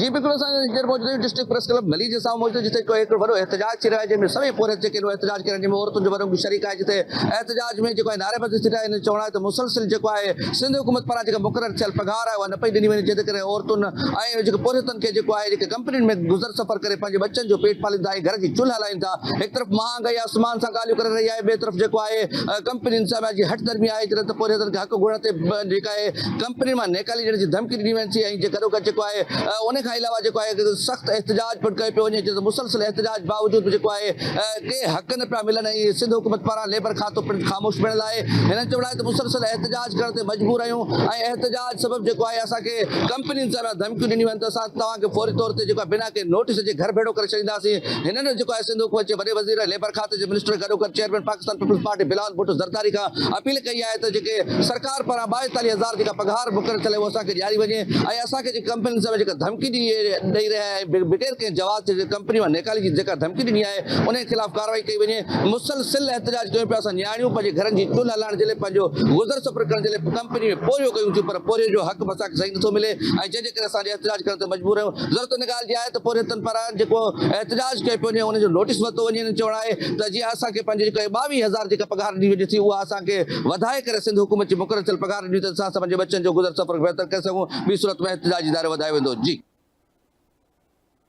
जी बिल्कुल मौजूद district press club मली जे साम्हूं मौजूद जिते एक बड़ो एहतजाज थी रहा है जंहिंमें सभी पूरे जेके एहतजाज करण जंहिंमें औरतुनि जो वॾो शरीक आहे जिते एहतजाज में जेको आहे नारेबाज़ी थी रहा है चवणो आहे त मुसलसिल जेको आहे सिंध हुकूमत पारां जेका मुक़ररु थियल पघार आहे उहा न पई ॾिनी वञे जंहिं करे औरतुनि ऐं जेके पुरतनि खे जेको आहे जेके कंपनियुनि में गुज़र सफ़र करे पंहिंजे बच्चनि जो पेट पालींदा ऐं घर जी चुल्ह हलाइनि था। हिकु तरफ़ महांगाई आसमान सां ॻाल्हियूं करे रही आहे, ॿिए तरफ़ जेको आहे कंपनियुनि सां जी हट धर्मी आहे जॾहिं त पुरतनि खे हक़ घुरण ते जेका आहे कंपनियुनि मां निकाली ॾियण जी धमकी ॾिनी वञे थी ऐं गॾो गॾु जेको आहे उन खां अलावा जेको आहे सख़्तु एहतजाज पिणु कयो पियो वञे जिते मुसलसिल एहतजाज बावजूदि जेको आहे के हक़ न पिया मिलनि ऐं सिंध हुकूमत पारां लेबर खातो पिणु ख़ामोश पिणु आहे। हिननि चवणो आहे त मुसलसिल एहतजाज करण ते मजबूर आहियूं ऐं एहतजाज सबबु जेको आहे असांखे कंपनियुनि सां धमकियूं ॾिनियूं आहिनि त असां तव्हांखे फौरी तौर ते जेको आहे बिना के नोटिस जे घर भेड़ो करे छॾींदासीं। हिननि जेको आहे सिंध हुकूमत जे वॾे वज़ीर लेबर खाते जे मिनिस्टर गॾो गॾु chairman Pakistan peoples party Bilawal Bhutto Zardari Khan appeal कई आहे त जेके सरकार पारां 42,000 जेका पघार मुक़ररु थियल उहो असांखे ॾियारी वञे ऐं असांखे जेके कंपनियुनि सां जेका धमकी ॾेई रहिया आहे बिगैर कंहिं जवाब जे कंपनी मां निकाली जी जेका धमकी ॾिनी आहे उन ख़िलाफ़ कार्रवाई कई वञे। मुसलसिल एहतजाज कयूं पिया असां नियाणियूं पंहिंजे घरनि जी चुल्ह हलाइण जे लाइ पंहिंजो गुज़र सफ़र करण जे लाइ कंपनी में पोरियो कयूं थियूं पर पोरियो जो हक़ असांखे सही नथो मिले ऐं जंहिंजे करे असां एहतजाज करण ते मजबूर आहियूं। ज़रूरत इन ॻाल्हि जी आहे त पुरतनि पारां जेको एहतजाज कयो पियो वञे उनजो नोटिस वरितो वञे। चवणो आहे त जीअं असांखे पंहिंजे जेको 22,000 जेका पघार ॾिनी वञे थी उहा असांखे वधाए करे सिंध हुकूमत जी मुक़ररु थियल पघार ॾिनी त असां पंहिंजे बच्चनि जो गुज़र सफ़र बहितर करे सघूं, ॿी सूरत में एहतजाजी दायरो वधायो वेंदो। जी